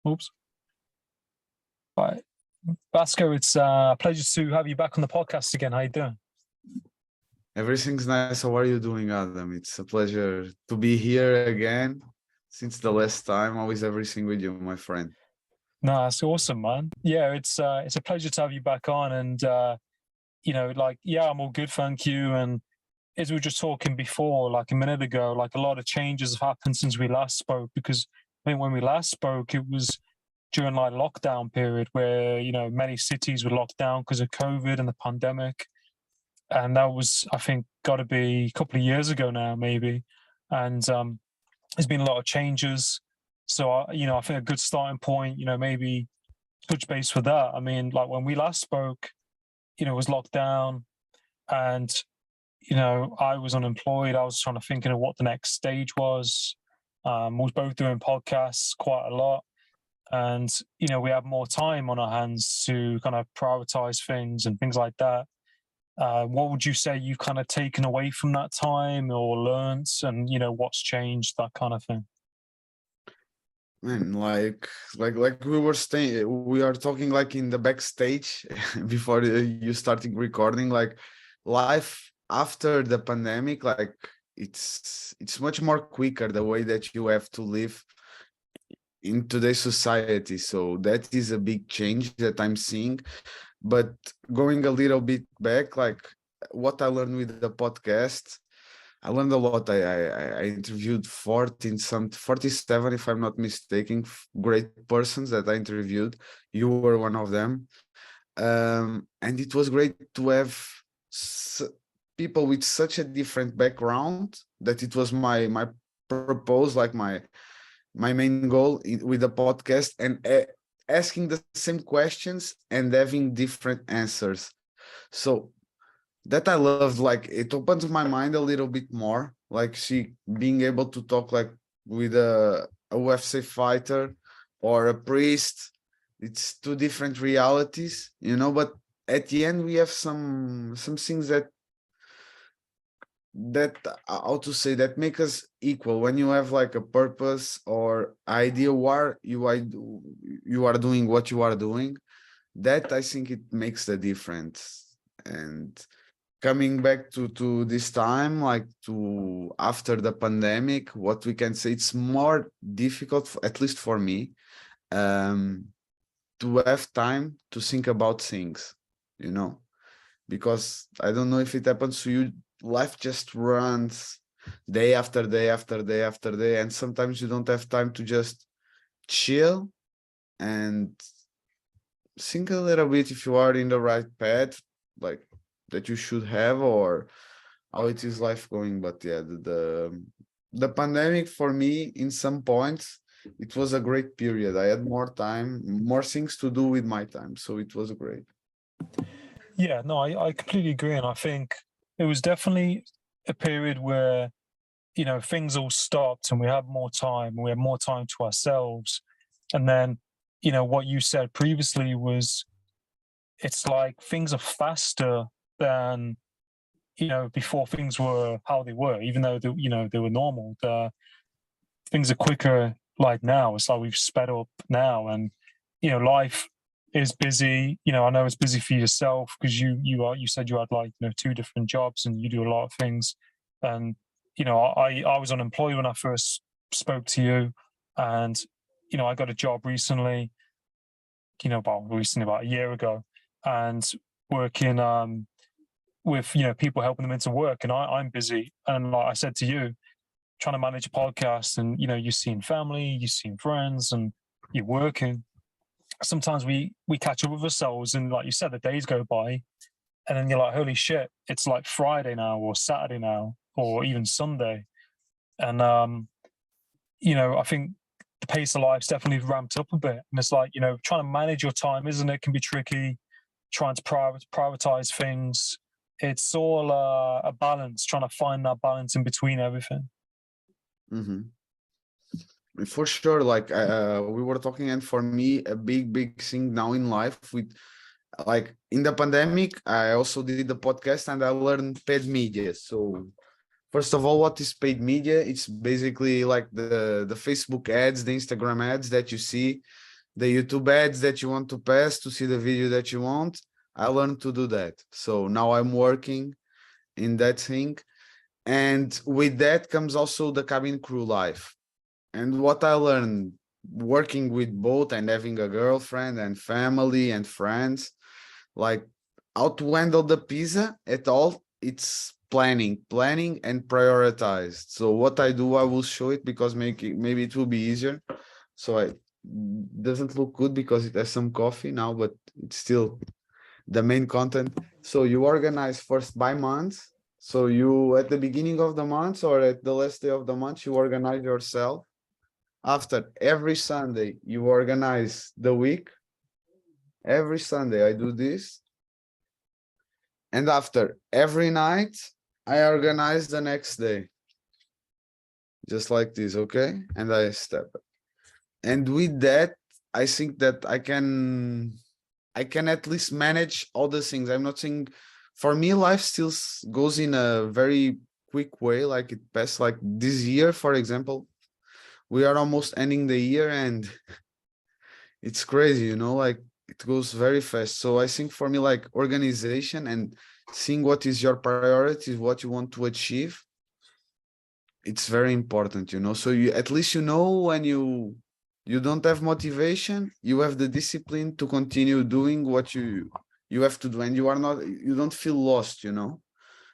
Oops. Right. Vasco, it's a pleasure to have you back on the podcast again. How you doing? Everything's nice. How are you doing, Adam? It's a pleasure to be here again since the last time. Always everything with you, my friend. No, that's awesome, man. Yeah, it's a pleasure to have you back on. And I'm all good, thank you. And as we were just talking before, like a minute ago, like a lot of changes have happened since we last spoke. Because I think when we last spoke, it was during like lockdown period where many cities were locked down because of COVID and the pandemic. And that was, I think, got to be a couple of years ago now, maybe. And there's been a lot of changes. So, I think a good starting point, maybe touch base with that. I mean, like when we last spoke, it was locked down and, I was unemployed. I was trying to think of what the next stage was. We was both doing podcasts quite a lot. And, we have more time on our hands to kind of prioritize things and things like that. What would you say you've kind of taken away from that time or learned, and what's changed, that kind of thing? Man, like we are talking like in the backstage before you starting recording, like life after the pandemic, like it's much more quicker the way that you have to live in today's society. So that is a big change that I'm seeing. But going a little bit back, like what I learned with the podcast, I learned a lot. I interviewed 47, if I'm not mistaken, great persons that I interviewed. You were one of them. And it was great to have people with such a different background, that it was my purpose, like my main goal with the podcast, and asking the same questions and having different answers. So that I loved, like it opens my mind a little bit more, like being able to talk like with a UFC fighter or a priest. It's two different realities, but at the end we have some things that how to say, that make us equal. When you have like a purpose or idea why you are doing what you are doing, that I think it makes the difference. And coming back to this time, like to after the pandemic, what we can say, it's more difficult, at least for me, to have time to think about things, because I don't know if it happens to you, life just runs day after day after day after day, and sometimes you don't have time to just chill and think a little bit if you are in the right path, like that you should have, or how it is life going. But yeah, the pandemic for me, in some points, it was a great period. I had more time, more things to do with my time, so it was great. Yeah, no, I completely agree. And I think it was definitely a period where, things all stopped and we had more time, and we had more time to ourselves. And then, what you said previously was, it's like things are faster than, before things were how they were, even though they were normal. Things are quicker like now. It's like we've sped up now, and life is busy. I know it's busy for yourself because you said you had like 2 different jobs and you do a lot of things. And I was unemployed when I first spoke to you, and I got a job recently, about a year ago, and working with people, helping them into work. And I'm busy, and like I said to you, trying to manage a podcast, and you're seeing family, you're seeing friends, and you're working. Sometimes we catch up with ourselves, and like you said, the days go by, and then you're like, holy shit, it's like Friday now, or Saturday now, or even Sunday. And I think the pace of life's definitely ramped up a bit. And it's like, trying to manage your time, isn't it? Can be tricky. Trying to prioritize things. It's all a balance, trying to find that balance in between everything. Mm-hmm. For sure. Like we were talking, and for me, a big thing now in life, with like in the pandemic, I also did the podcast and I learned paid media. So first of all, what is paid media? It's basically like the Facebook ads, the Instagram ads that you see the YouTube ads that you want to pass to see the video that you want. I learned to do that. So now I'm working in that thing. And with that comes also the cabin crew life. And what I learned working with both and having a girlfriend and family and friends, like how to handle the pizza at all, it's planning and prioritized. So what I do, I will show it because maybe it will be easier. So it doesn't look good because it has some coffee now, but it's still the main content. So you organize first by month. So you at the beginning of the month or at the last day of the month, you organize yourself. After every Sunday, you organize the week. Every Sunday I do this. And after every night, I organize the next day. Just like this, okay? And I step. And with that, I think that I can at least manage all the things. I'm not saying, for me, life still goes in a very quick way. Like it passed, like this year, for example, we are almost ending the year and it's crazy, you know, like it goes very fast. So I think for me, like organization and seeing what is your priorities, what you want to achieve, it's very important, you know. So you at least you know when you don't have motivation, you have the discipline to continue doing what you have to do, and you don't feel lost, you know,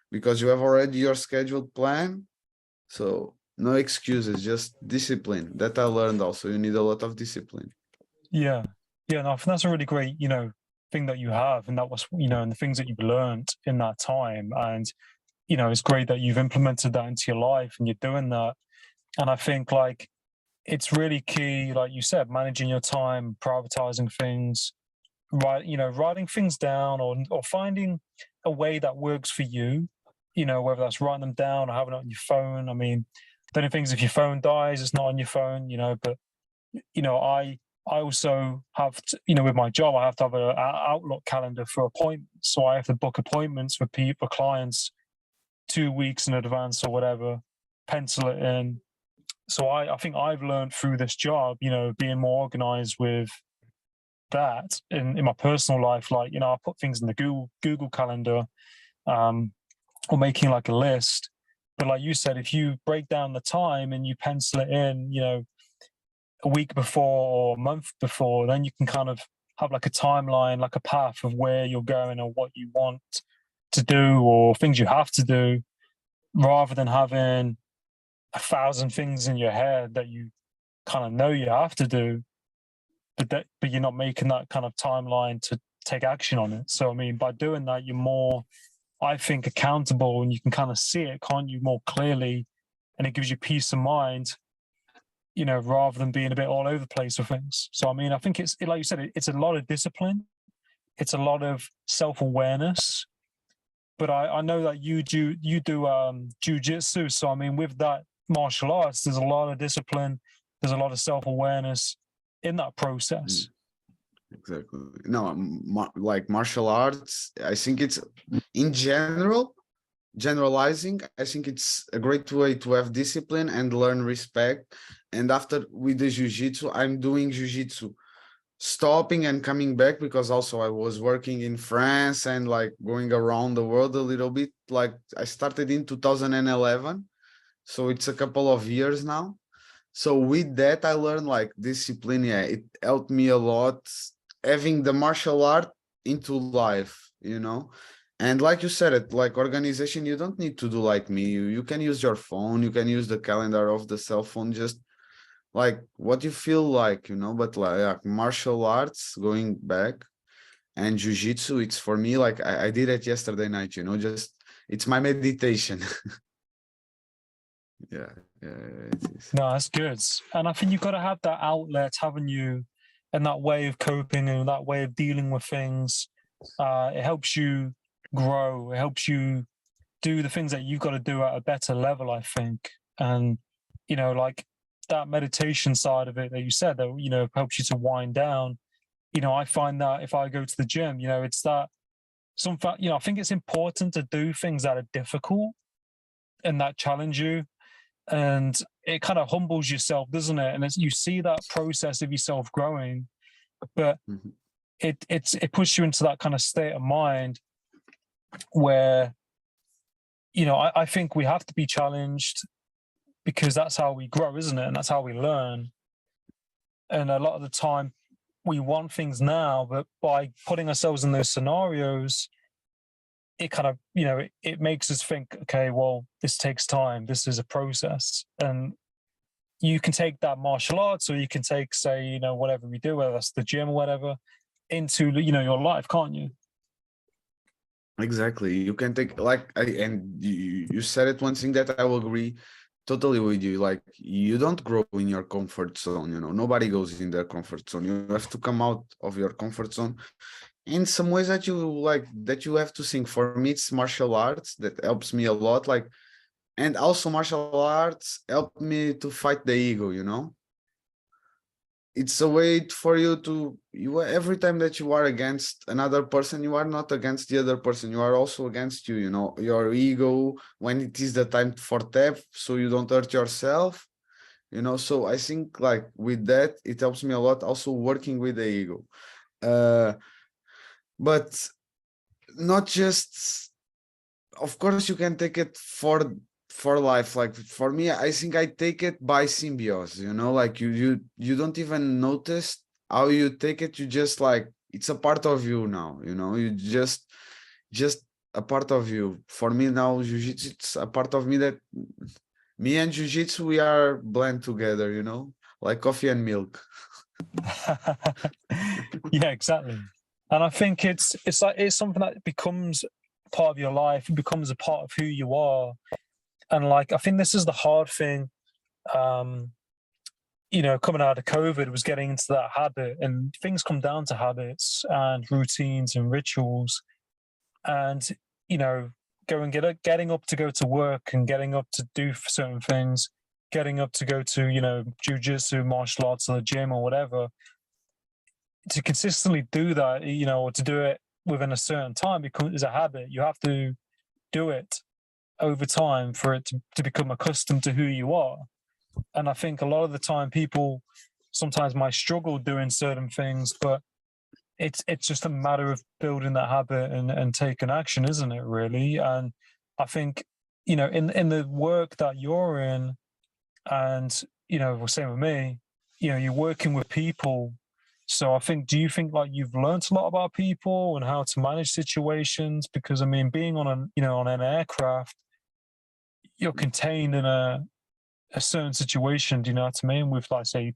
because you have already your scheduled plan. So no excuses, just discipline. That I learned also. You need a lot of discipline. Yeah. Yeah. No, I think that's a really great, thing that you have. And that was, and the things that you've learned in that time. And, it's great that you've implemented that into your life and you're doing that. And I think like it's really key, like you said, managing your time, prioritizing things, writing things down or finding a way that works for you, whether that's writing them down or having it on your phone. I mean, the only thing is if your phone dies, it's not on your phone, but I also have to, with my job, I have to have an Outlook calendar for appointments. So I have to book appointments with people, clients 2 weeks in advance or whatever, pencil it in. So I think I've learned through this job, being more organized with that in my personal life. Like, I put things in the Google calendar, or making like a list. But like you said, if you break down the time and you pencil it in, a week before or a month before, then you can kind of have like a timeline, like a path of where you're going or what you want to do or things you have to do, rather than having 1,000 things in your head that you kind of know you have to do, but you're not making that kind of timeline to take action on it. So I mean, by doing that, you're more, I think, accountable, and you can kind of see it, can't you, more clearly, and it gives you peace of mind, rather than being a bit all over the place with things. So I mean, I think it's like you said, it's a lot of discipline, it's a lot of self-awareness. But I know that you do jiu-jitsu. So I mean, with that martial arts, there's a lot of discipline, there's a lot of self-awareness in that process. Exactly. No, like martial arts, I think it's in generalizing, I think it's a great way to have discipline and learn respect. And after with the jiu-jitsu, I'm doing jiu-jitsu stopping and coming back, because also I was working in France and like going around the world a little bit. Like I started in 2011, so it's a couple of years now. So with that, I learned like discipline. Yeah, it helped me a lot having the martial art into life, you know. And like you said, it like organization, you don't need to do like me. You can use your phone, you can use the calendar of the cell phone, just like what you feel like, you know. But like martial arts, going back, and jiu-jitsu, it's for me like I did it yesterday night, you know, just it's my meditation. Yeah, it is. No, that's good. And I think you've got to have that outlet, haven't you? And that way of coping and that way of dealing with things. It helps you grow. It helps you do the things that you've got to do at a better level, I think. And, like that meditation side of it that you said that, helps you to wind down. I find that if I go to the gym, it's that I think it's important to do things that are difficult and that challenge you. And it kind of humbles yourself, doesn't it? And you see that process of yourself growing. But Mhm. it puts you into that kind of state of mind where, you know, I think we have to be challenged because that's how we grow, isn't it? And that's how we learn. And a lot of the time we want things now, but by putting ourselves in those scenarios, it kind of, you know, it makes us think, okay, well, this takes time. This is a process. And you can take that martial arts, or you can take, say, you know, whatever we do, whether that's the gym or whatever, into, you know, your life, can't you? Exactly. You can take like and you said it, one thing that I will agree totally with you. Like you don't grow in your comfort zone, you know. Nobody goes in their comfort zone. You have to come out of your comfort zone in some ways that you like, that you have to think. For me, it's martial arts that helps me a lot. Like, and also martial arts help me to fight the ego, you know. It's a way for you to, you every time that you are against another person, you are not against the other person, you are also against you, you know, your ego, when it is the time for tap, so you don't hurt yourself, you know. So I think like with that it helps me a lot, also working with the ego. uh but not just, of course you can take it for life. Like for me, I think I take it by symbiosis, you know, like you don't even notice how you take it. You just like, it's a part of you now, you know. You just a part of you. For me now, jiu-jitsu, it's a part of me, that me and jiu-jitsu, we are blend together, you know, like coffee and milk. Yeah, exactly. And I think it's like it's something that becomes part of your life. It becomes a part of who you are. And like I think this is the hard thing. Um, you know, coming out of COVID was getting into that habit, and things come down to habits and routines and rituals. And you know, getting up to go to work and getting up to do certain things, getting up to go to, you know, jujitsu, martial arts, or the gym or whatever, to consistently do that, you know, or to do it within a certain time becomes a habit. You have to do it over time for it to become accustomed to who you are. And I think a lot of the time people sometimes might struggle doing certain things, but it's just a matter of building that habit and taking action, isn't it, really? And I think, you know, in the work that you're in, and you know, well, same with me, you know, you're working with people. So I think, do you think like you've learned a lot about people and how to manage situations? Because I mean, being on an, you know, on an aircraft, you're contained in a certain situation, do you know what I mean, with like, say,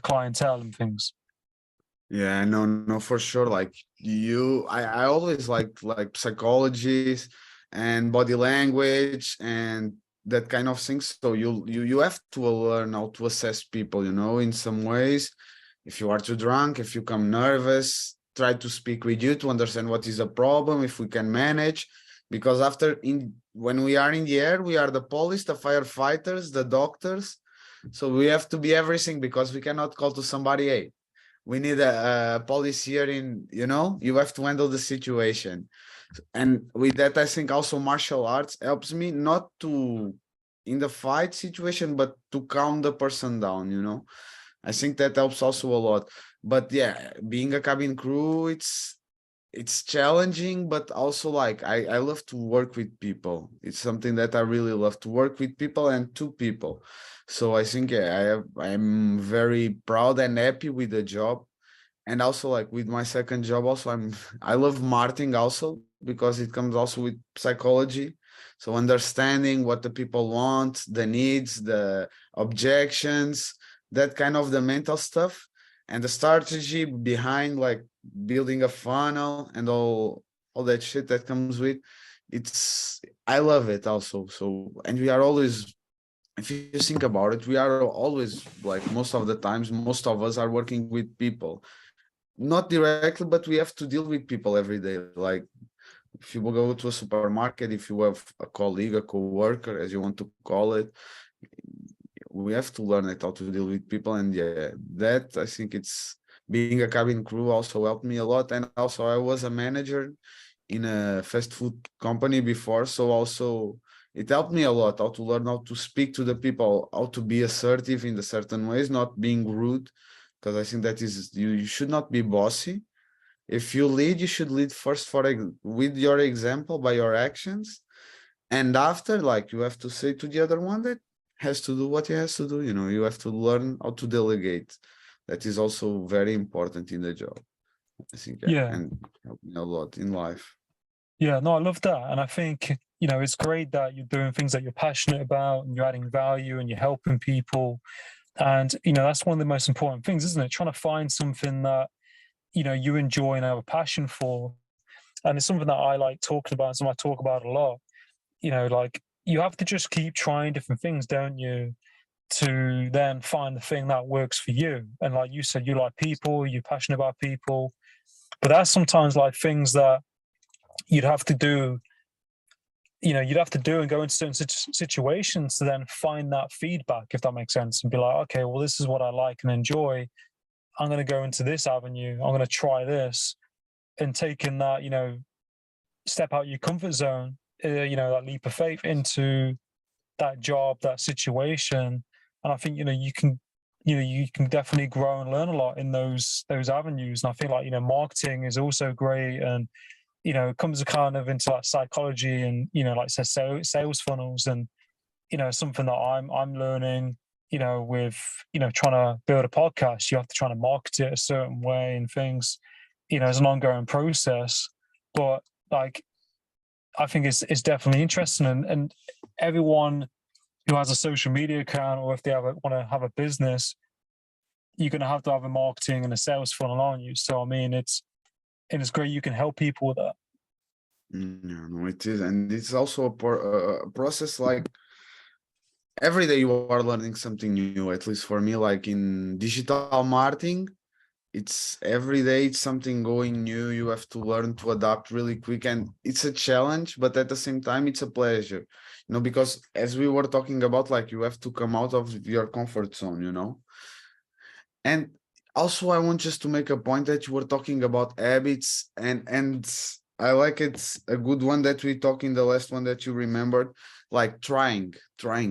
clientele and things. Yeah, no, no, for sure. Like I always like psychologies and body language and that kind of things. So you have to learn how to assess people, you know, in some ways. If you are too drunk, if you come nervous, try to speak with you to understand what is the problem, if we can manage. Because after, in when we are in the air, we are the police, the firefighters, the doctors. So we have to be everything, because we cannot call to somebody, hey, we need a policy here, in, you know, you have to handle the situation. And with that, I think also martial arts helps me not to in the fight situation, but to calm the person down, you know. I think that helps also a lot. But yeah, being a cabin crew, it's challenging, but also like I love to work with people. It's something that I really love, to work with people and to people. So I think, yeah, I'm very proud and happy with the job. And also like with my second job also, I love marketing also, because it comes also with psychology. So understanding what the people want, the needs, the objections, that kind of the mental stuff, and the strategy behind like building a funnel and all that shit that comes with. It's, I love it also. So, and we are always, if you think about it, we are always, like most of the times, most of us are working with people, not directly, but we have to deal with people every day. Like if you go to a supermarket, if you have a colleague, a co-worker, as you want to call it, we have to learn it, how to deal with people. And yeah, that, I think, it's, being a cabin crew also helped me a lot. And also I was a manager in a fast food company before, so also it helped me a lot, how to learn how to speak to the people, how to be assertive in the certain ways, not being rude, because I think that is you should not be bossy. If you lead, you should lead first with your example, by your actions, and after, like, you have to say to the other one that has to do what he has to do. You have to learn how to delegate. That is also very important in the job, I think. Yeah. And helped me a lot in life. Yeah, no, I love that. And I think, it's great that you're doing things that you're passionate about and you're adding value and you're helping people. And, that's one of the most important things, isn't it? Trying to find something that, you enjoy and have a passion for. And it's something that I like talking about, and something I talk about a lot. Like, you have to just keep trying different things, don't you? To then find the thing that works for you. And like you said, you like people, you're passionate about people. But that's sometimes like things that you'd have to do and go into certain situations to then find that feedback, if that makes sense, and be like, okay, well, this is what I like and enjoy. I'm going to go into this avenue. I'm going to try this, and taking that, step out your comfort zone, that leap of faith into that job, that situation. And I think, you can definitely grow and learn a lot in those avenues. And I think, like, marketing is also great, and it comes kind of into like psychology and, like I said, sales funnels, and, something that I'm learning, with, trying to build a podcast. You have to try to market it a certain way and things, it's an ongoing process. But like, I think it's definitely interesting, and everyone who has a social media account, or if they want to have a business, you're going to have a marketing and a sales funnel, aren't you? So, I mean, it's great you can help people with that. Yeah, no, it is. And it's also a process. Like, every day you are learning something new, at least for me. Like in digital marketing, it's every day it's something going new. You have to learn to adapt really quick, and it's a challenge, but at the same time it's a pleasure, because as we were talking about, like, you have to come out of your comfort zone. And also, I want just to make a point that you were talking about habits, and I like, it's a good one that we talked in the last one that you remembered, like trying,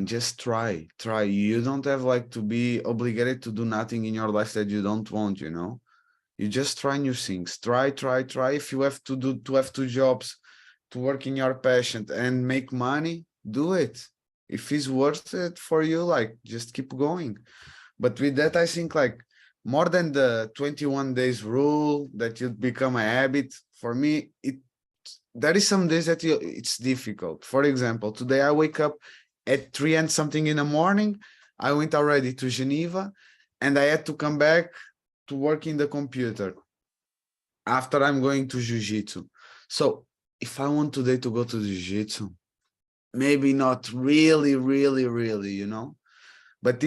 just try. You don't have like to be obligated to do nothing in your life that you don't want. You just try new things. Try. If you have to have two jobs, to work in your passion and make money, do it. If it's worth it for you, like, just keep going. But with that, I think, like, more than the 21 days rule that you become a habit, for me, there is some days that it's difficult. For example, today I wake up at 3 and something in the morning. I went already to Geneva, and I had to come back to work in the computer after I'm going to Jiu-Jitsu. So if I want today to go to Jiu-Jitsu, maybe not really, but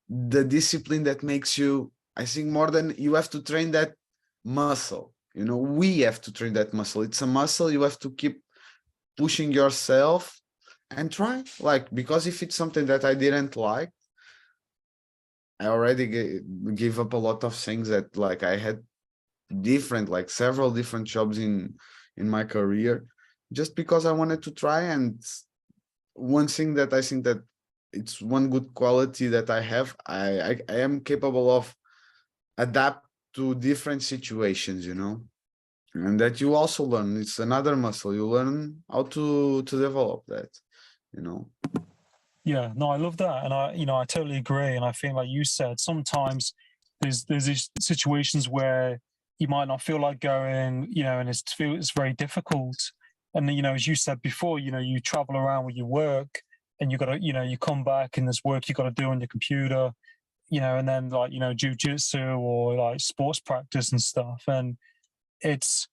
the discipline that makes you, I think, more than you have to train that muscle. We have to train that muscle. It's a muscle. You have to keep pushing yourself and try, like, because if it's something that I didn't like, I already gave up a lot of things that, like, I had several different jobs in my career, just because I wanted to try. And one thing that I think that it's one good quality that I have, I am capable of adapt to different situations, and that you also learn. It's another muscle. You learn how to develop that, Yeah, no, I love that. And I totally agree. And I think, like you said, sometimes there's these situations where you might not feel like going, and it's very difficult. And, as you said before, you travel around with your work, and you got to, you come back and there's work you got to do on your computer, and then, like, jujitsu or like sports practice and stuff. And it's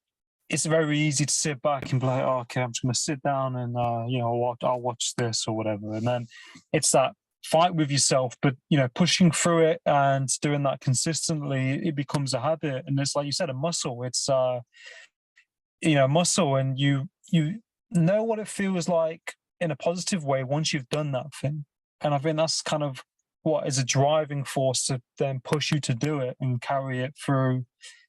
very easy to sit back and be like, oh, okay, I'm just going to sit down and, I'll watch this or whatever. And then it's that fight with yourself, but, pushing through it and doing that consistently, it becomes a habit. And it's like you said, a muscle. It's, muscle, and you know what it feels like in a positive way once you've done that thing. And I think that's kind of what is a driving force to then push you to do it and carry it through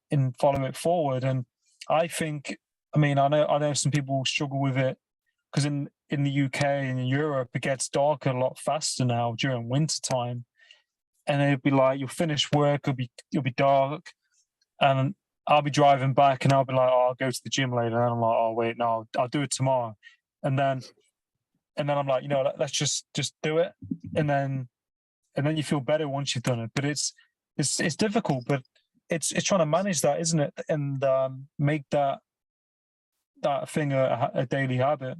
and follow it forward. And I think, I know some people struggle with it because in the UK and in Europe, it gets darker a lot faster now during winter time. and it'll be like you'll finish work, it'll be dark, and I'll be driving back, and I'll be like, oh, I'll go to the gym later, and I'm like, oh wait, no, I'll do it tomorrow, and then I'm like, let's just do it, and then you feel better once you've done it. But it's difficult, but it's trying to manage that, isn't it, and make that thing a daily habit.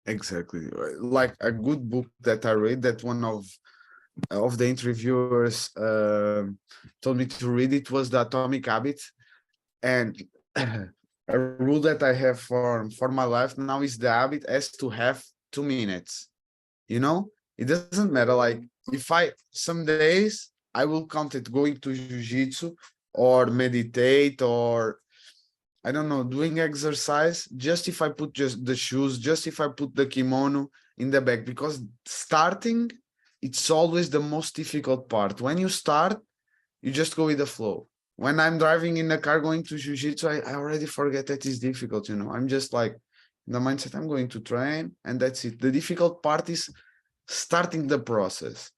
Exactly. Like a good book that I read, that one of the interviewers told me to read, it was The Atomic Habit. And a rule that I have for my life now is the habit has to have 2 minutes. It doesn't matter. Like if some days I will count it going to jiu-jitsu or meditate or I don't know, doing exercise, just if I put just the shoes, just if I put the kimono in the bag, because starting, it's always the most difficult part. When you start, you just go with the flow. When I'm driving in the car going to jiu-jitsu, I already forget that it's difficult, I'm just like in the mindset, I'm going to train and that's it. The difficult part is starting the process.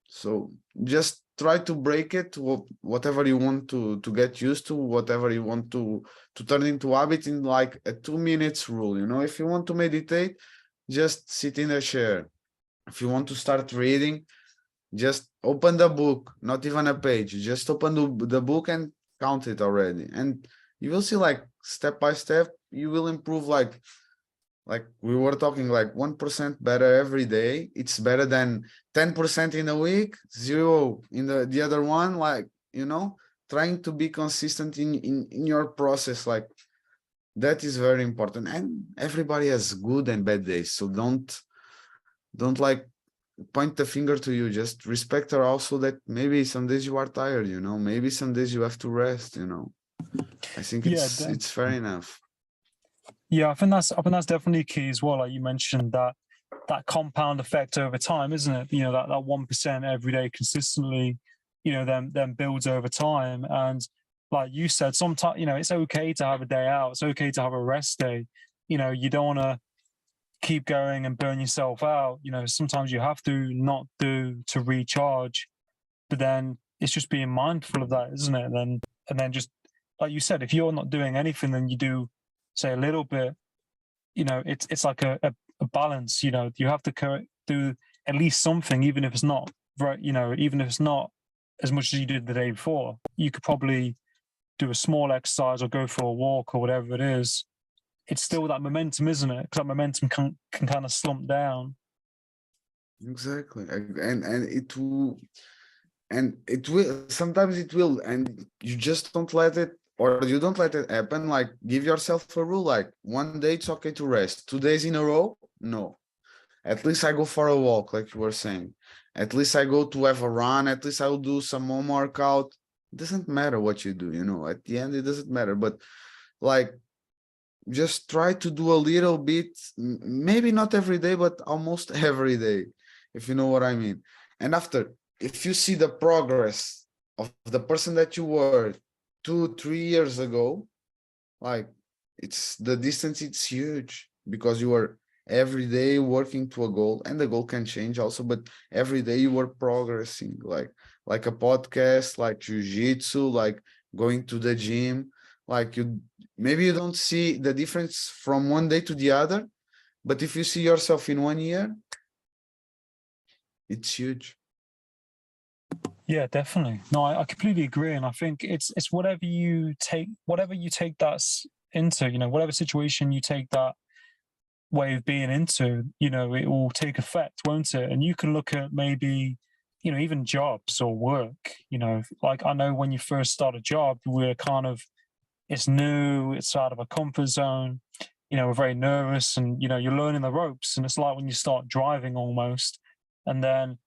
So just try to break it, whatever you want to get used to, whatever you want to turn into habit, in like a 2 minutes rule. If you want to meditate, just sit in a chair. If you want to start reading, just open the book, not even a page, just open the book and count it already, and you will see, like, step by step you will improve, like we were talking, like 1% better every day. It's better than 10% in a week, 0 in the other one. Like, trying to be consistent in your process, like that is very important. And everybody has good and bad days, so don't like point the finger to you. Just respect her also, that maybe some days you are tired, maybe some days you have to rest. I think it's fair enough. Yeah, I think that's definitely key as well. Like you mentioned, that compound effect over time, isn't it? That 1% every day consistently, then builds over time. And like you said, sometimes, it's okay to have a day out. It's okay to have a rest day. You don't want to keep going and burn yourself out. Sometimes you have to not do to recharge, but then it's just being mindful of that, isn't it? And then just like you said, if you're not doing anything, then you do, say, a little bit, it's like a balance. You have to do at least something, even if it's not right, even if it's not as much as you did the day before. You could probably do a small exercise or go for a walk or whatever it is. It's still that momentum, isn't it? Because that momentum can kind of slump down. Exactly. And it will, sometimes it will, and you just don't let it, or you don't let it happen. Like, give yourself a rule, like 1 day it's okay to rest, 2 days in a row, no. At least I go for a walk, like you were saying. At least I go to have a run. At least I will do some home workout. It doesn't matter what you do, at the end, it doesn't matter. But like, just try to do a little bit, maybe not every day, but almost every day, if you know what I mean. And after, if you see the progress of the person that you were 2-3 years ago, like, it's the distance, it's huge, because you were every day working to a goal, and the goal can change also, but every day you were progressing, like a podcast, like jiu-jitsu, like going to the gym. Like, maybe you don't see the difference from one day to the other, but if you see yourself in 1 year, it's huge. Yeah, definitely. No, I completely agree, and I think it's whatever you take that into, whatever situation you take that way of being into, it will take effect, won't it? And you can look at maybe, even jobs or work. Like, I know when you first start a job, we're kind of, it's new, it's out of a comfort zone, we're very nervous, and you're learning the ropes, and it's like when you start driving almost. And then,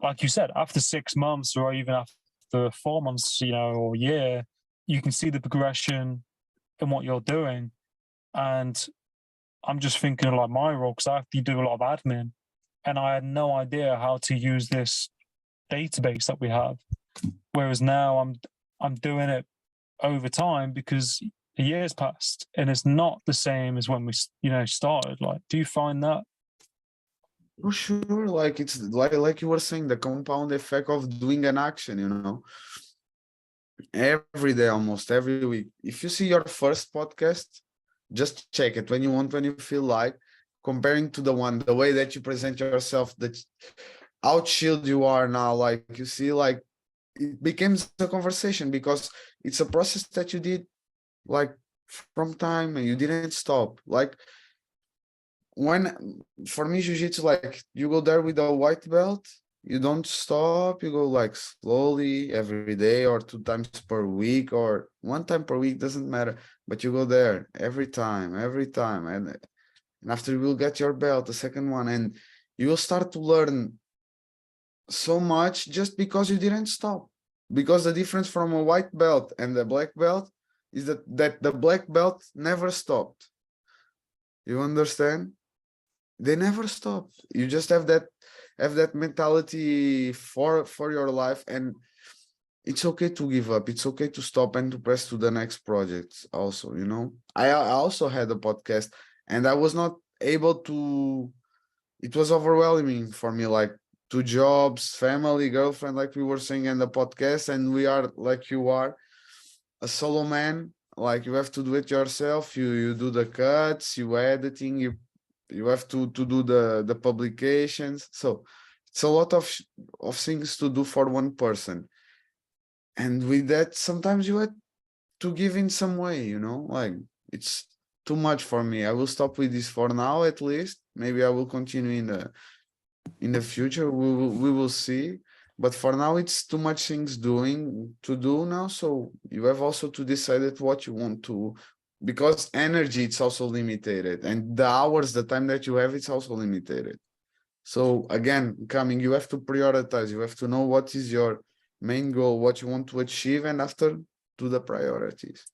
like you said, after 6 months or even after 4 months, or a year, you can see the progression in what you're doing. And I'm just thinking of like my role, because I have to do a lot of admin, and I had no idea how to use this database that we have. Whereas now I'm doing it over time, because a year's passed, and it's not the same as when we started. Like, do you find that? For sure, like it's like you were saying, the compound effect of doing an action, you know, every day, almost every week. If you see your first podcast, just check it when you want, when you feel like, comparing to the one, the way that you present yourself, that how chilled you are now, like you see, like it becomes a conversation because it's a process that you did like from time and you didn't stop. Like when for me, jiu-jitsu, like you go there with a white belt, you don't stop, you go like slowly every day or 2 times per week or 1 time per week, doesn't matter, but you go there every time, and after you will get your belt, the second one, and you will start to learn so much just because you didn't stop. Because the difference from a white belt and the black belt is that the black belt never stopped. You understand? They never stopped. You just have that mentality for your life, and it's okay to give up. It's okay to stop and to press to the next project also, you know. I also had a podcast and I was not able to, it was overwhelming for me, like 2 jobs, family, girlfriend, like we were saying in the podcast, and we are like you are a solo man, like you have to do it yourself. You do the cuts, you editing, you have to do the publications. So it's a lot of things to do for one person. And with that, sometimes you had to give in some way, you know, like it's too much for me. I will stop with this for now, at least. Maybe I will continue in the future. We will see. But for now, it's too much things to do now. So you have also to decide what you want to, because energy it's also limited, and the hours, the time that you have, it's also limited. So again, coming, you have to prioritize. You have to know what is your main goal, what you want to achieve, and after do the priorities.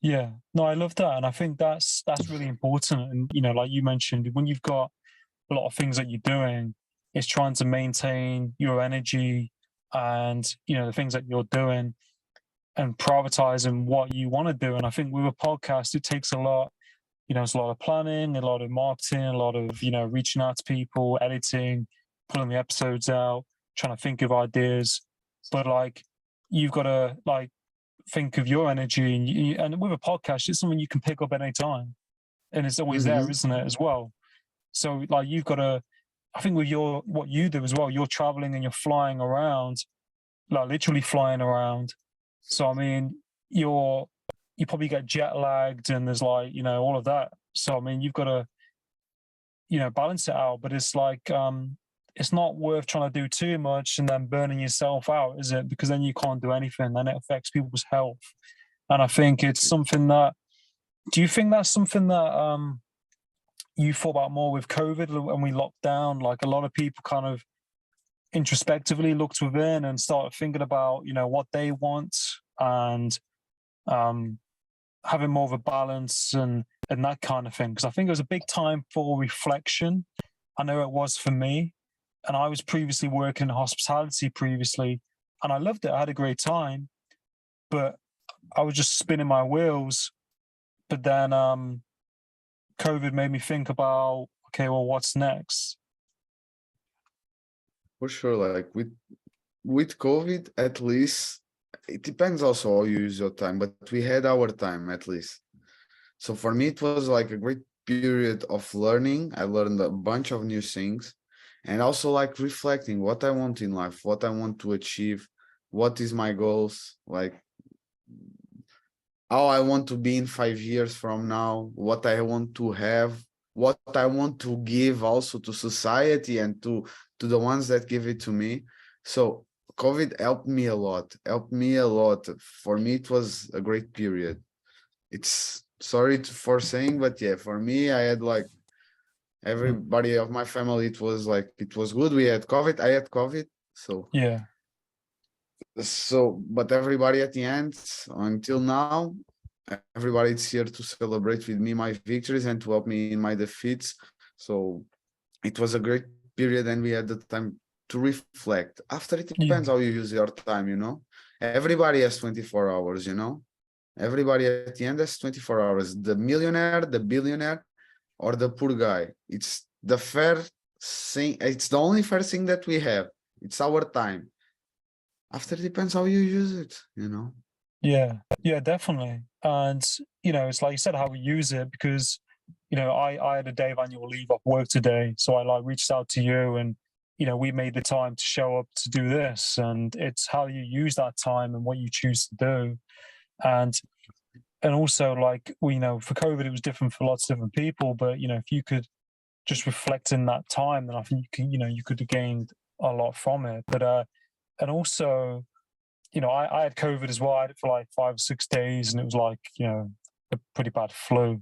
Yeah, no, I love that, and I think that's really important. And you know, like you mentioned, when you've got a lot of things that you're doing, it's trying to maintain your energy and you know the things that you're doing and prioritizing what you want to do. And I think with a podcast, it takes a lot. You know, it's a lot of planning, a lot of marketing, a lot of you know reaching out to people, editing, pulling the episodes out, trying to think of ideas. But like, you've got to like think of your energy, and with a podcast, it's something you can pick up at any time, and it's always there, Mm-hmm. isn't it, as well? So like you've got to, I think with your what you do as well, you're traveling and you're flying around, like literally flying around. So I mean, you probably get jet lagged and there's like, you know, all of that. So I mean, you've got to, you know, balance it out, but it's not worth trying to do too much and then burning yourself out, is it? Because then you can't do anything, then it affects people's health. And I think it's something that, do you think that's something that you thought about more with COVID when we locked down? Like a lot of people kind of introspectively looked within and started thinking about, you know, what they want and um, having more of a balance and that kind of thing. Because I think it was a big time for reflection. I know it was for me. And I was previously working in hospitality previously, and I loved it. I had a great time, but I was just spinning my wheels. But then COVID made me think about, okay, well, what's next? For sure, like with COVID, at least it depends also how you use your time, but we had our time at least. So for me, it was like a great period of learning. I learned a bunch of new things, and also like reflecting what I want in life, what I want to achieve, what is my goals, like how I want to be in 5 years from now, what I want to have, what I want to give also to society and to the ones that give it to me. So COVID helped me a lot, helped me a lot. For me, it was a great period. It's sorry for saying, but yeah, for me, I had like everybody of my family, it was like, it was good. We had COVID, I had COVID. Yeah. But everybody at the end, until now, everybody's here to celebrate with me my victories and to help me in my defeats. So it was a great period, and we had the time to reflect. After, it Yeah. depends how you use your time, you know. Everybody has 24 hours, you know. Everybody at the end has 24 hours. The millionaire, the billionaire, or the poor guy. It's the fair thing. It's the only fair thing that we have. It's our time. After, it depends how you use it, you know. Yeah, definitely. And it's like you said, how we use it, because I had a day of annual leave off work today, so I like reached out to you, and we made the time to show up to do this, and it's how you use that time and what you choose to do. And also, like, for COVID it was different for lots of different people, but if you could just reflect in that time, then I think you could have gained a lot from it. But and also, I had COVID as well. I had it for like 5 or 6 days, and it was like, a pretty bad flu.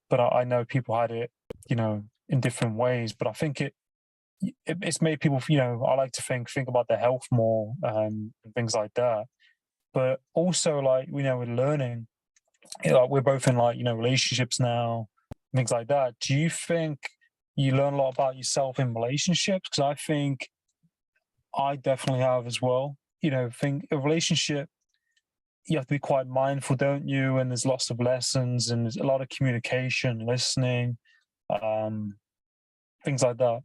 But I know people had it, in different ways. But I think it's made people, I like to think about their health more, and things like that. But also, like, we're learning. Like, we're both in, like, relationships now, things like that. Do you think you learn a lot about yourself in relationships? Because I think I definitely have as well. Think a relationship, you have to be quite mindful, don't you? And there's lots of lessons, and there's a lot of communication, listening, um, things like that.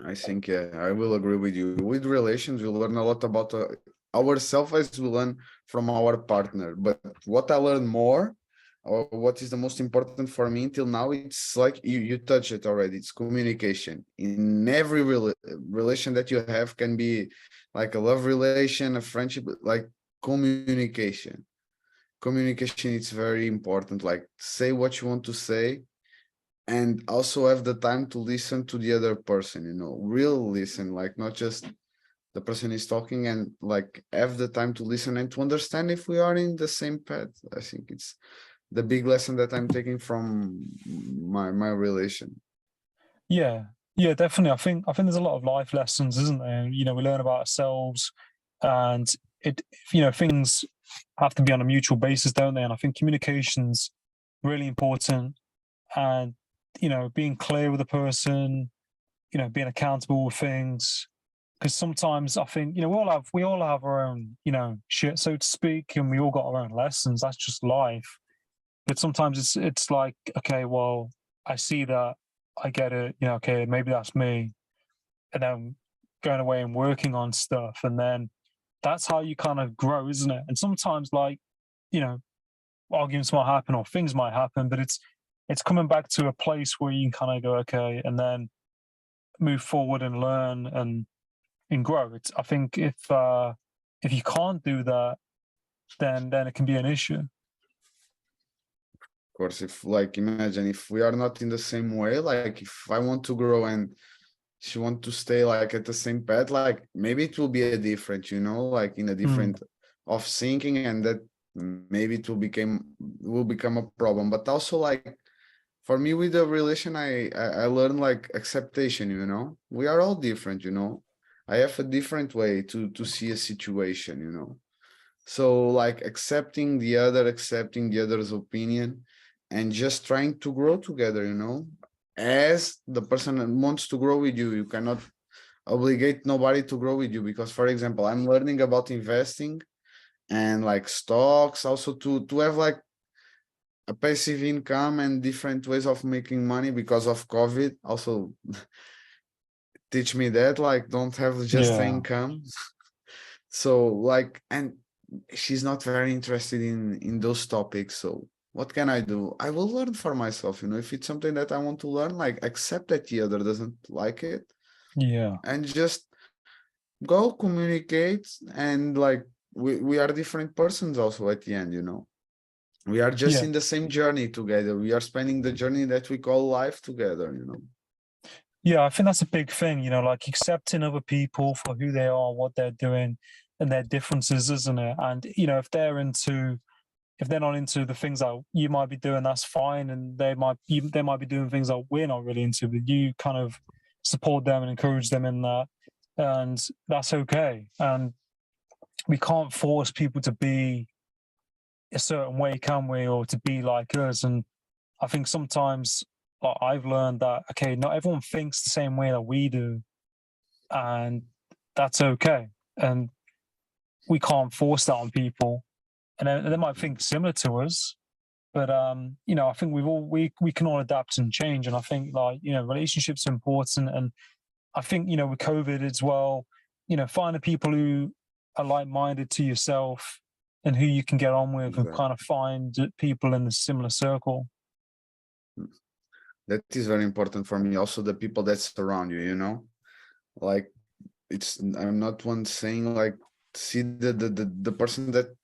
I think, yeah, I will agree with you. With relations, we learn a lot about ourselves as we learn from our partner. But what I learned more, or what is the most important for me until now, it's like you touch it already. It's communication. In every relation that you have, can be like a love relation, a friendship, like communication. Communication is very important. Like, say what you want to say, and also have the time to listen to the other person, real listen, like not just the person is talking, and like have the time to listen and to understand if we are in the same path. I think it's the big lesson that I'm taking from my relation. Yeah, definitely. I think there's a lot of life lessons, isn't there? We learn about ourselves, and it things have to be on a mutual basis, don't they? And I think communication's really important, and being clear with a person, being accountable with things. Because sometimes I think we all have our own shit, so to speak, and we all got our own lessons. That's just life. But sometimes it's like, okay, well, I see that, I get it. Okay, maybe that's me, and then going away and working on stuff, and then that's how you kind of grow, isn't it? And sometimes, like, you know arguments might happen or things might happen, but it's coming back to a place where you can kind of go, okay, and then move forward and learn and grow. I think if you can't do that, then it can be an issue. Of course, if, like, imagine if we are not in the same way, like if I want to grow and she want to stay like at the same path, like maybe it will be a different, like in a different of thinking, and that maybe it will become a problem. But also, like, for me with the relation, I learned like acceptation, we are all different, I have a different way to see a situation, so like accepting the other's opinion, and just trying to grow together, as the person that wants to grow with you. You cannot obligate nobody to grow with you, because, for example, I'm learning about investing and like stocks, also to have like a passive income and different ways of making money because of COVID. Also teach me that, like, don't have just the Yeah, income. So like, and she's not very interested in those topics. So what can I do? I will learn for myself, if it's something that I want to learn, like accept that the other doesn't like it, yeah, and just go communicate. And like, we are different persons also at the end, we are just yeah, in the same journey together. We are spending the journey that we call life together, yeah. I think that's a big thing. Like accepting other people for who they are, what they're doing, and their differences, isn't it? And if they're not into the things that you might be doing, that's fine, and they might be doing things that we're not really into, but you kind of support them and encourage them in that, and that's okay. And we can't force people to be a certain way, can we, or to be like us? And I think sometimes, like, I've learned that, okay, not everyone thinks the same way that we do, and that's okay. And we can't force that on people, and they might think similar to us, But I think we can all adapt and change. And I think, like, relationships are important. And I think, with COVID as well, finding people who are like-minded to yourself and who you can get on with, and Exactly. kind of find people in the similar circle. That is very important for me. Also, the people that surround you, like I'm not one saying like see the person that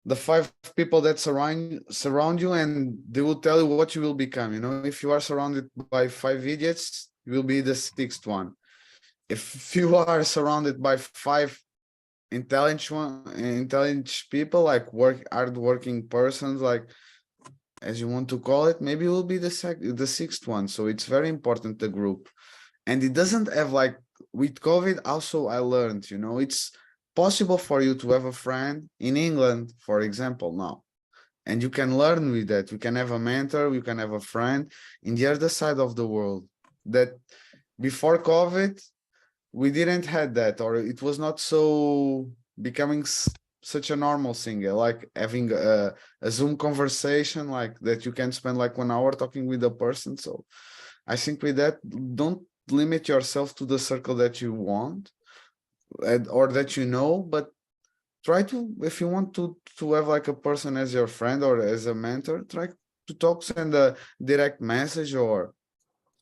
the 5 people that surround you, and they will tell you what you will become. If you are surrounded by 5 idiots, you will be the 6th one. If you are surrounded by 5 intelligent people, like hardworking persons, like as you want to call it, maybe it will be the 6th one. So it's very important, the group. And it doesn't have, like, with COVID also I learned, it's possible for you to have a friend in England, for example, now, and you can learn with that. You can have a mentor, you can have a friend in the other side of the world, that before COVID we didn't had that, or it was not so becoming such a normal thing, like having a Zoom conversation like that. You can spend like 1 hour talking with a person. So I think with that, don't limit yourself to the circle that you want or that but try to, if you want to have like a person as your friend or as a mentor, try to send a direct message, or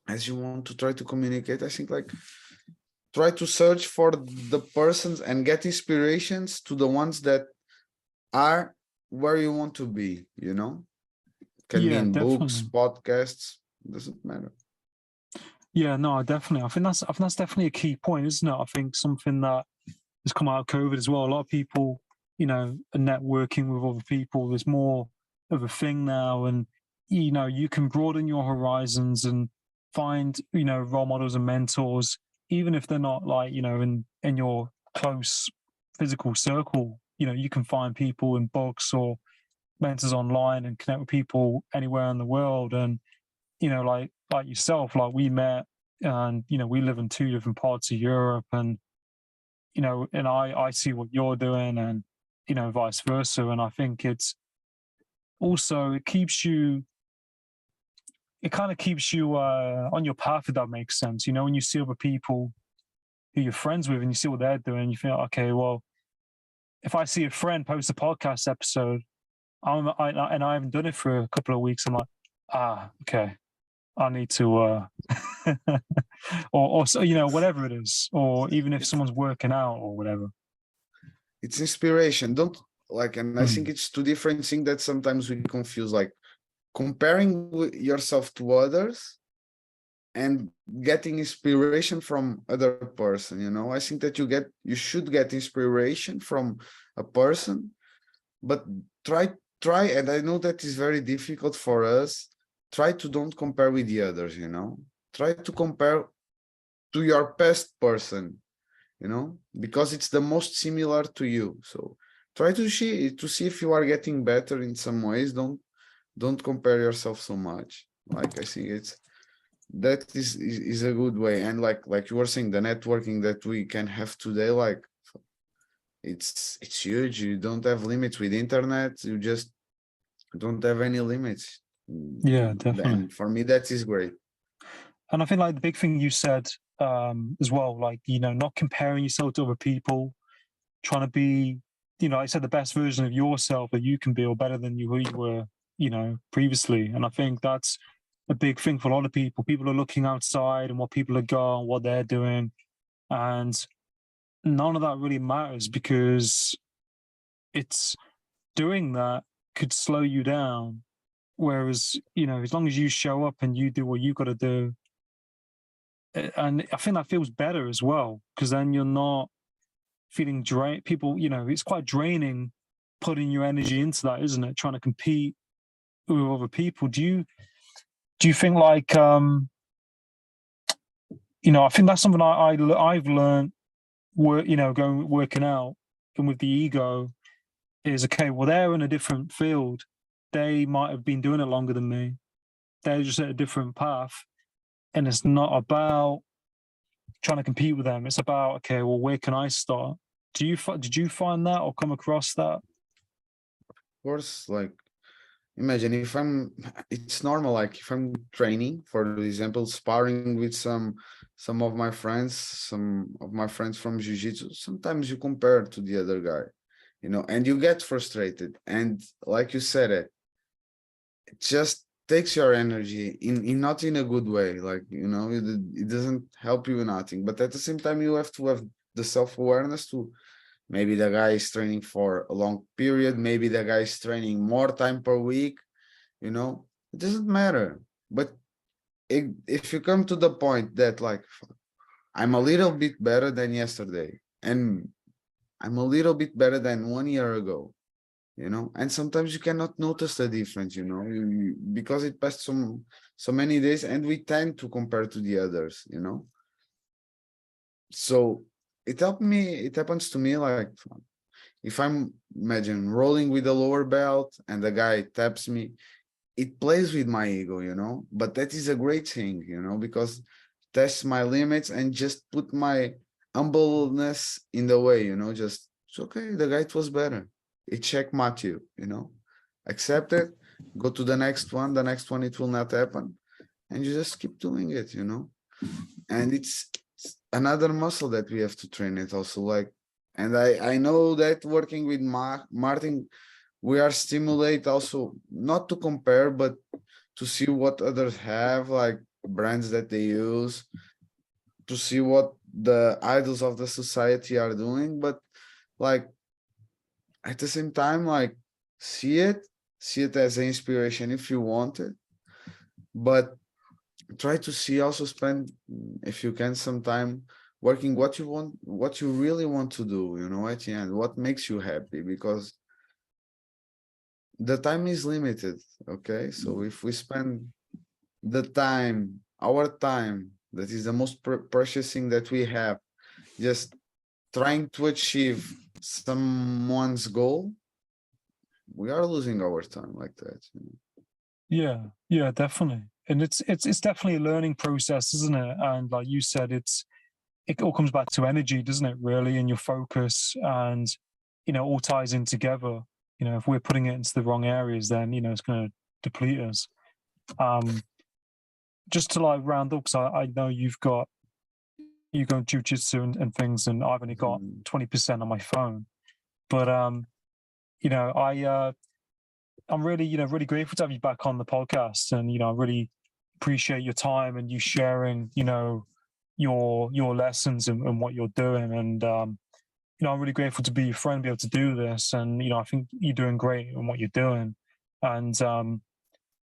as you want to try to communicate. I think, like, try to search for the persons and get inspirations to the ones that are where you want to be, can be Yeah, in books, definitely. podcasts, doesn't matter. Yeah, no, definitely. I think that's definitely a key point, isn't it? I think something that has come out of COVID as well. A lot of people, are networking with other people. There's more of a thing now, and you can broaden your horizons and find role models and mentors, even if they're not, like, in your close physical circle. You can find people in books or mentors online and connect with people anywhere in the world. And like yourself, like, we met, and we live in 2 different parts of Europe, and and I see what you're doing, and vice versa. And I think it's also, it kind of keeps you on your path, if that makes sense. When you see other people who you're friends with and you see what they're doing, you feel, okay, well, if I see a friend post a podcast episode, and I haven't done it for a couple of weeks, I'm like, okay, I need to or so, whatever it is, or even if someone's working out or whatever. It's inspiration. Don't, like, and I think Mm. it's 2 different things that sometimes we confuse, like comparing yourself to others and getting inspiration from other person. I think that you should get inspiration from a person, but try, and I know that is very difficult for us. Try to don't compare with the others. Try to compare to your past person, because it's the most similar to you. So try to see if you are getting better in some ways. Don't compare yourself so much. Like, I think that is a good way. And like you were saying, the networking that we can have today, like, it's huge. You don't have limits with internet. You just don't have any limits. Yeah, definitely. And for me, that is great. And I think, like, the big thing you said as well, like, not comparing yourself to other people, trying to be, like I said, the best version of yourself that you can be, or better than who you were, previously. And I think that's a big thing for a lot of people. People are looking outside and what people are going, what they're doing, and none of that really matters, because it's doing that could slow you down. Whereas, as long as you show up and you do what you got to do, and I think that feels better as well, because then you're not feeling drained. People, it's quite draining putting your energy into that, isn't it? Trying to compete with other people. Do you think, like, I think that's something I've learned, working out, and with the ego, is, okay, well, they're in a different field. They might have been doing it longer than me. They're just at a different path. And it's not about trying to compete with them. It's about, okay, well, where can I start? Did you find that or come across that? Of course, like, imagine if it's normal, like if I'm training, for example, sparring with some of my friends, some of my friends from jiu-jitsu, sometimes you compare to the other guy, you know, and you get frustrated. And like you said, it just takes your energy in not in a good way, like, you know, it doesn't help you nothing. But at the same time, you have to have the self-awareness to, maybe the guy is training for a long period, maybe the guy is training more time per week, you know, it doesn't matter. But if you come to the point that, like, I'm a little bit better than yesterday, and I'm a little bit better than 1 year ago, you know, and sometimes you cannot notice the difference, you know, because it passed so many days, and we tend to compare to the others, you know. So it happens to me, like, if I'm, imagine, rolling with a lower belt and the guy taps me, it plays with my ego, you know, but that is a great thing, you know, because tests my limits and just put my humbleness in the way, you know, just, it's okay, the guy was better. It checkmate you know, accept it, go to the next one, it will not happen. And you just keep doing it, you know. And it's another muscle that we have to train it also, like, and I know that working with Martin, we are stimulate also not to compare, but to see what others have, like brands that they use, to see what the idols of the society are doing. But like at the same time, like, see it as an inspiration if you want it, but try to see, also spend, if you can, some time working what you want, what you really want to do, you know, at the end, what makes you happy, because the time is limited. Okay, so if we spend the time, our time, that is the most precious thing that we have, just trying to achieve someone's goal, we are losing our time like that, you know? Yeah, definitely. And it's definitely a learning process, isn't it? And like you said, it all comes back to energy, doesn't it, really, and your focus, and you know, all ties in together. You know, if we're putting it into the wrong areas, then you know it's going to deplete us. Just to like round up, because I know you go jujitsu and things, and I've only got 20% on my phone. But you know, I'm really, you know, really grateful to have you back on the podcast, and you know, I really appreciate your time and you sharing, you know, your lessons and what you're doing. And you know, I'm really grateful to be your friend, be able to do this. And you know, I think you're doing great in what you're doing. And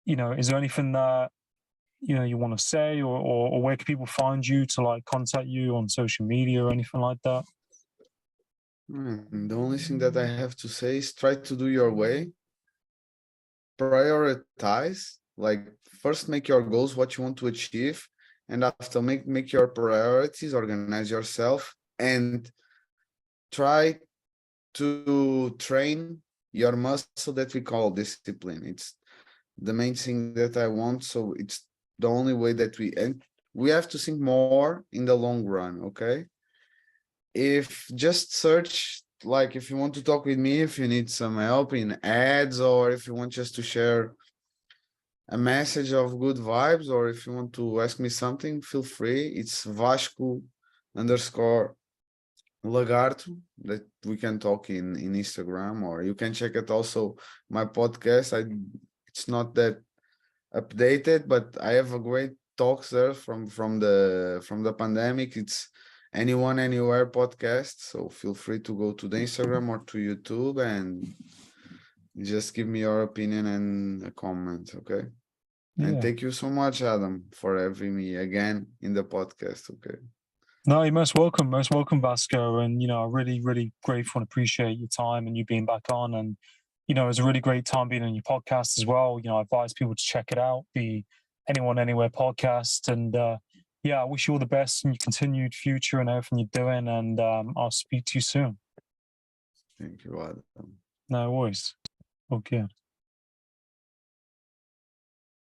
you know, is there anything that you know you want to say, or where can people find you to like contact you on social media or anything like that? The only thing that I have to say is try to do your way, prioritize, like, first make your goals, what you want to achieve, and after make your priorities, organize yourself, and try to train your muscle that we call discipline. It's the main thing that I want. So it's the only way that we have to think more in the long run. Okay, if just search, like, if you want to talk with me, if you need some help in ads, or if you want just to share a message of good vibes, or if you want to ask me something, feel free. It's Vasco_Lagarto, that we can talk in Instagram, or you can check it also my podcast. It's not that updated, but I have a great talks there from the pandemic. It's Anyone Anywhere podcast, so feel free to go to the Instagram or to YouTube and just give me your opinion and a comment. Okay, and Yeah. thank you so much, Adam, for having me again in the podcast. Okay. No, you're most welcome, Vasco. And you know, I'm really, really grateful and appreciate your time and you being back on. And you know, it was a really great time being on your podcast as well. You know, I advise people to check it out, the Anyone Anywhere podcast. And yeah, I wish you all the best in your continued future and everything you're doing. And I'll speak to you soon. Thank you, Adam. No worries. Okay.